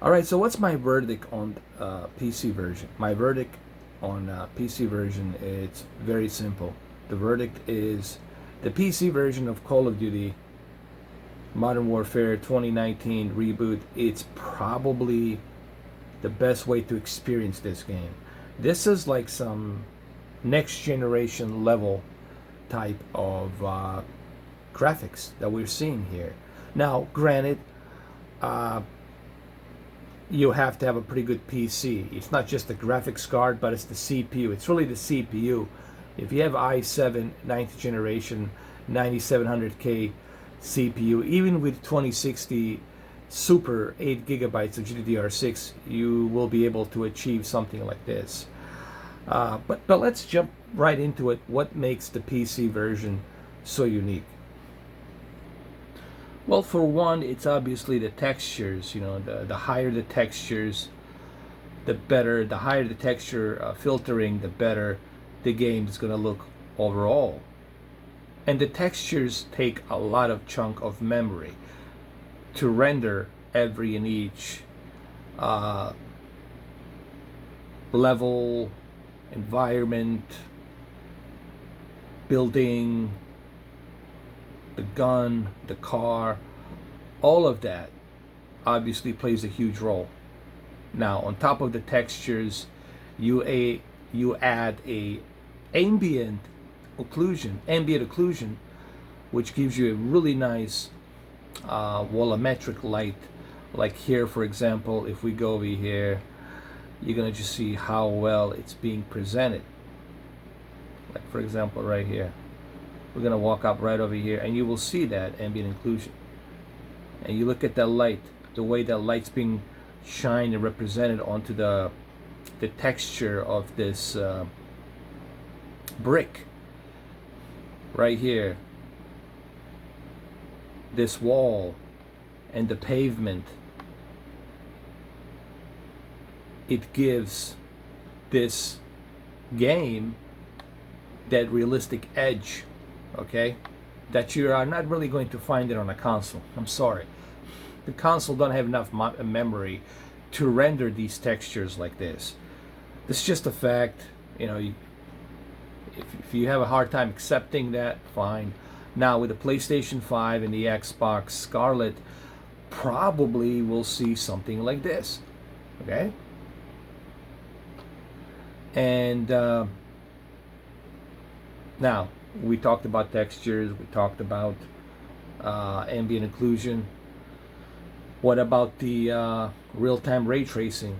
All right, so what's my verdict on PC version? My verdict on PC version, it's very simple. The verdict is the PC version of Call of Duty Modern Warfare 2019 reboot. It's probably the best way to experience this game. This is like some next generation level type of graphics that we're seeing here. Now, granted, uh, you have to have a pretty good PC. It's not just the graphics card, but it's the CPU. It's really the CPU. If you have i7 ninth generation 9700K CPU, even with 2060 Super 8 gigabytes of GDDR6, you will be able to achieve something like this. But let's jump right into it. What makes the PC version so unique? Well, for one, it's obviously the textures. You know, the higher the textures, the better. The higher the texture filtering, the better the game is going to look overall. And the textures take a lot of chunk of memory to render every and each uh, level, environment, building, the gun, the car, all of that obviously plays a huge role. Now, on top of the textures, you add a ambient occlusion, which gives you a really nice volumetric light. Like here, for example, if we go over here, you're gonna just see how well it's being presented. Like for example, right here, we're gonna walk up right over here, and you will see that ambient occlusion. And you look at that light, the way that light's being shined and represented onto the texture of this brick right here, this wall, and the pavement. It gives this game that realistic edge, okay, that you are not really going to find it on a console. I'm sorry, the console don't have enough memory to render these textures like this. This is just a fact. You know, if you have a hard time accepting that, fine. Now with the PlayStation 5 and the Xbox Scarlet, probably we'll see something like this, okay? And now we talked about textures, we talked about ambient occlusion. What about the real-time ray tracing?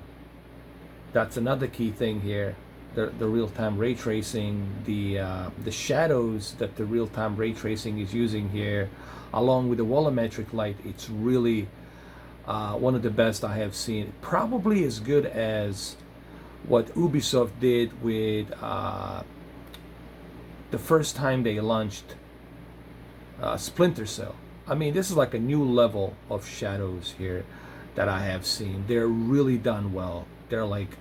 That's another key thing here. The real-time ray tracing, the shadows that the real-time ray tracing is using here, along with the volumetric light, it's really one of the best I have seen. Probably as good as what Ubisoft did with the first time they launched Splinter Cell. I mean, this is like a new level of shadows here that I have seen. They're really done well. They're like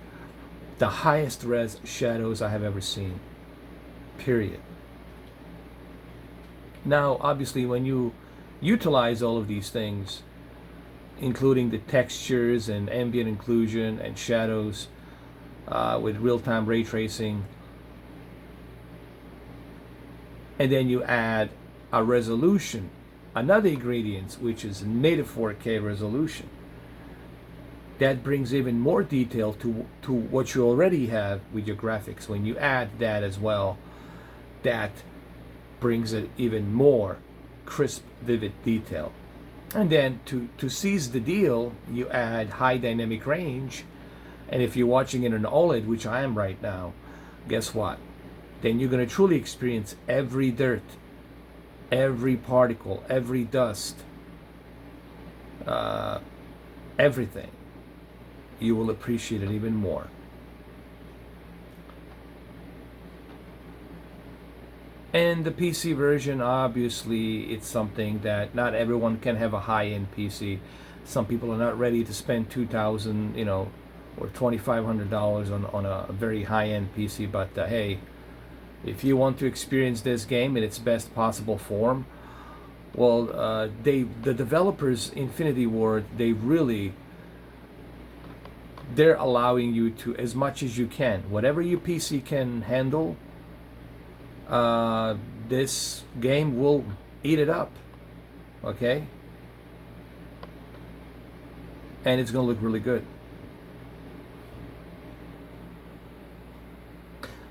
the highest res shadows I have ever seen, period. Now, obviously, when you utilize all of these things, including the textures and ambient occlusion and shadows with real-time ray tracing, and then you add a resolution, another ingredient, which is native 4K resolution, that brings even more detail to what you already have with your graphics. When you add that as well, that brings it even more crisp, vivid detail. And then to seize the deal, you add high dynamic range. And if you're watching it in an OLED, which I am right now, guess what? Then you're going to truly experience every dirt, every particle, every dust, everything. You will appreciate it even more. And the PC version, obviously, it's something that not everyone can have a high-end PC. Some people are not ready to spend $2,000, or $2,500 on a very high-end PC. But hey, if you want to experience this game in its best possible form, well, the developers, Infinity Ward, they really they're allowing you to, as much as you can, whatever your PC can handle, this game will eat it up, okay? And it's gonna look really good.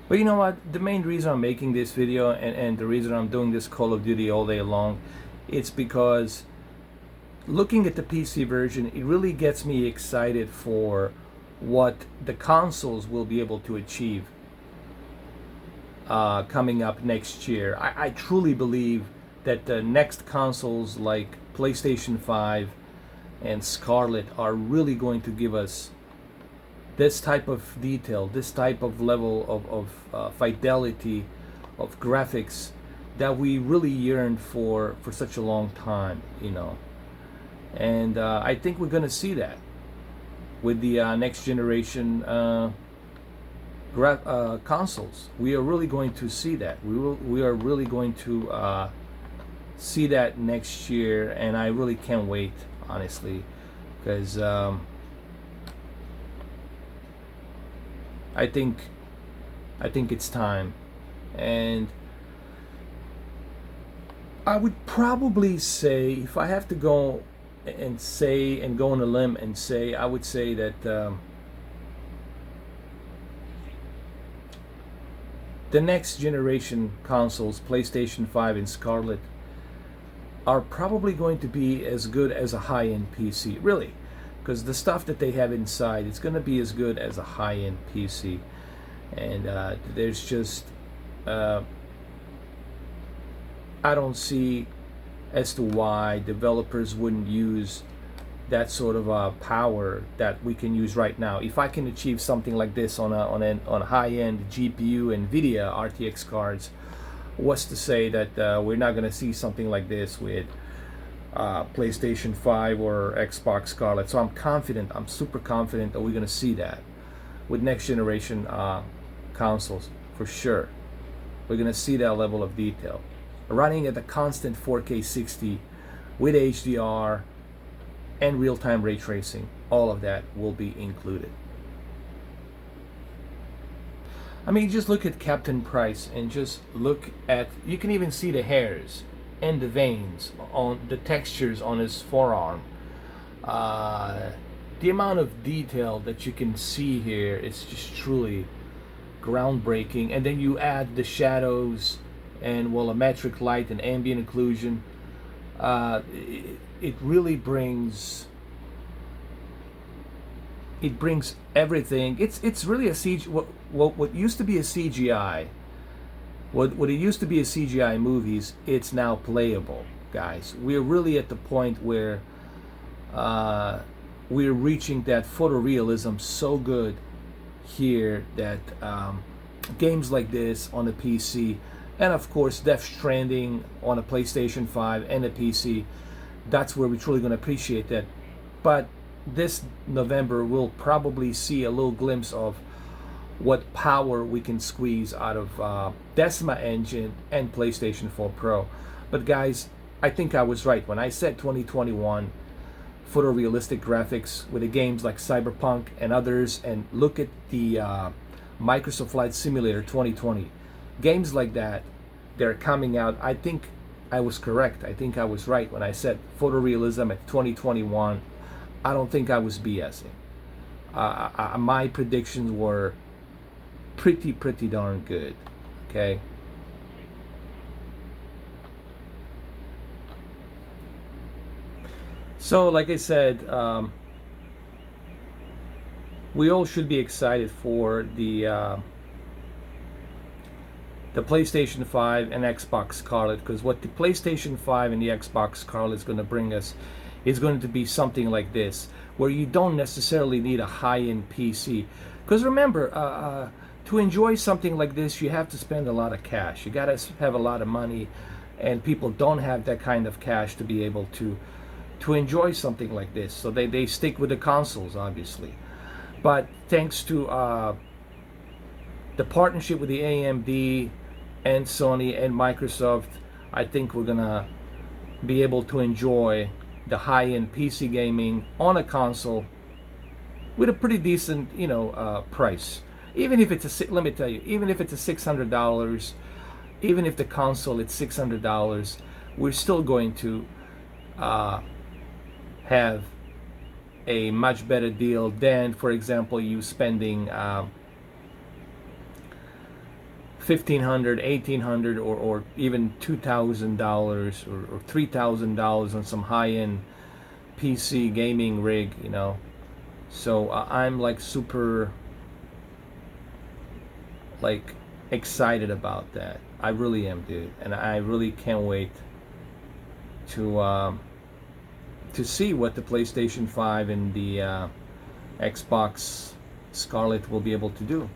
But you know what? The main reason I'm making this video, and the reason I'm doing this Call of Duty all day long, it's because looking at the PC version, it really gets me excited for what the consoles will be able to achieve coming up next year. I truly believe that the next consoles like PlayStation 5 and Scarlet are really going to give us this type of detail, this type of level of fidelity, of graphics that we really yearned for such a long time, you know. And I think we're going to see that with the next generation consoles. We are really going to see that. We are really going to see that next year, and I really can't wait, honestly, because I think it's time. And I would probably say, if I have to go and go on a limb and say, I would say that the next generation consoles, PlayStation 5 and Scarlet, are probably going to be as good as a high-end PC, really, because the stuff that they have inside, it's going to be as good as a high-end PC. And there's just I don't see as to why developers wouldn't use that sort of power that we can use right now. If I can achieve something like this on a high-end GPU Nvidia RTX cards, what's to say that we're not going to see something like this with PlayStation 5 or Xbox Scarlet? So I'm confident, I'm super confident that we're going to see that with next generation consoles for sure. We're going to see that level of detail running at a constant 4K 60 with HDR and real-time ray tracing. All of that will be included. I mean, just look at Captain Price and just look at, you can even see the hairs and the veins on the textures on his forearm. The amount of detail that you can see here is just truly groundbreaking. And then you add the shadows and volumetric light and ambient occlusion. It really brings everything. It's really a CG. What used to be a CGI, what it used to be a CGI movies, it's now playable, guys. We're really at the point where we're reaching that photorealism so good here that games like this on the PC, and of course Death Stranding on a PlayStation 5 and a PC, that's where we're truly going to appreciate that. But this November we'll probably see a little glimpse of what power we can squeeze out of Decima engine and PlayStation 4 Pro. But guys, I think I was right when I said 2021 photorealistic graphics with the games like Cyberpunk and others, and look at the Microsoft Flight Simulator 2020. Games like that, they're coming out. I think I was correct. I think I was right when I said photorealism at 2021. I don't think I was BSing. My predictions were pretty darn good. Okay. So, like I said, we all should be excited for the PlayStation 5 and Xbox Scarlet, because what the PlayStation 5 and the Xbox Scarlet is going to bring us is going to be something like this, where you don't necessarily need a high-end PC. Because remember, to enjoy something like this, you have to spend a lot of cash. You got to have a lot of money, and people don't have that kind of cash to be able to enjoy something like this. So they stick with the consoles, obviously. But thanks to the partnership with the AMD and Sony and Microsoft, I think we're gonna be able to enjoy the high-end PC gaming on a console with a pretty decent, price. Even if it's let me tell you, even if it's a $600, even if the console is $600, we're still going to have a much better deal than, for example, you spending $1,500, $1,800, or even $2,000 or $3,000 on some high-end PC gaming rig, So I'm like super like excited about that. I really am, dude, and I really can't wait to see what the PlayStation 5 and the Xbox Scarlett will be able to do.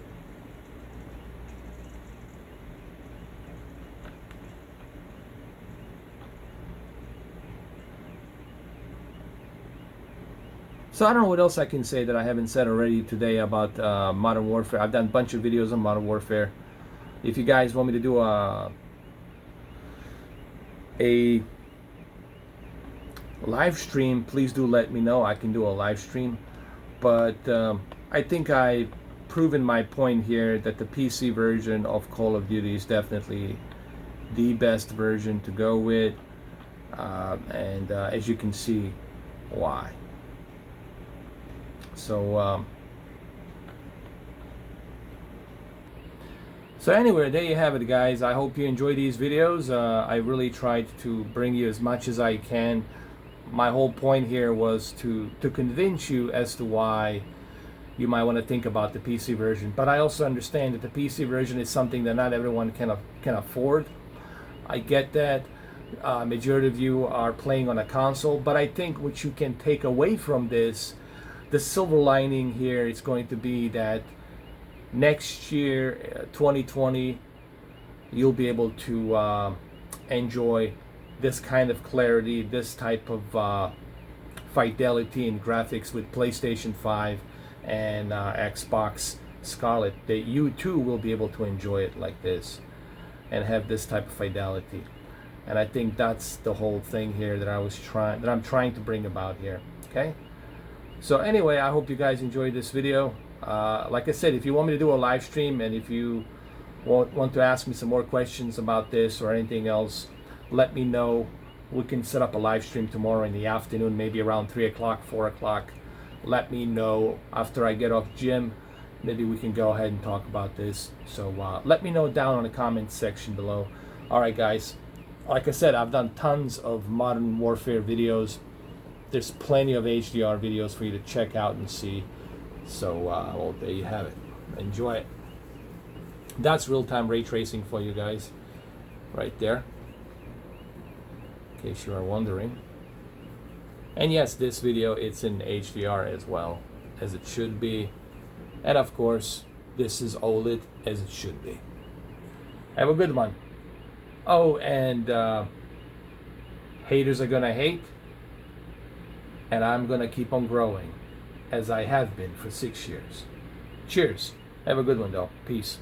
So I don't know what else I can say that I haven't said already today about Modern Warfare. I've done a bunch of videos on Modern Warfare. If you guys want me to do a live stream, please do let me know. I can do a live stream. But I think I've proven my point here that the PC version of Call of Duty is definitely the best version to go with. And as you can see, why. So anyway, there you have it, guys. I hope you enjoy these videos. I really tried to bring you as much as I can. My whole point here was to convince you as to why you might want to think about the PC version. But I also understand that the PC version is something that not everyone can afford. I get that. Majority of you are playing on a console, but I think what you can take away from this, the silver lining here, is going to be that next year, 2020, you'll be able to enjoy this kind of clarity, this type of fidelity in graphics with PlayStation 5 and Xbox Scarlett. That you too will be able to enjoy it like this and have this type of fidelity. And I think that's the whole thing here that I'm trying to bring about here. Okay. So anyway, I hope you guys enjoyed this video. Like I said, if you want me to do a live stream, and if you want to ask me some more questions about this or anything else, let me know. We can set up a live stream tomorrow in the afternoon, maybe around 3 o'clock, 4 o'clock. Let me know after I get off gym. Maybe we can go ahead and talk about this. So let me know down in the comments section below. All right, guys. Like I said, I've done tons of Modern Warfare videos. There's plenty of HDR videos for you to check out and see. So, well, there you have it. Enjoy it. That's real-time ray tracing for you guys, right there, in case you are wondering. And yes, this video, it's in HDR as well, as it should be. And of course, this is OLED, as it should be. Have a good one. Oh, and haters are gonna hate, and I'm gonna keep on growing, as I have been for 6 years. Cheers. Have a good one, though. Peace.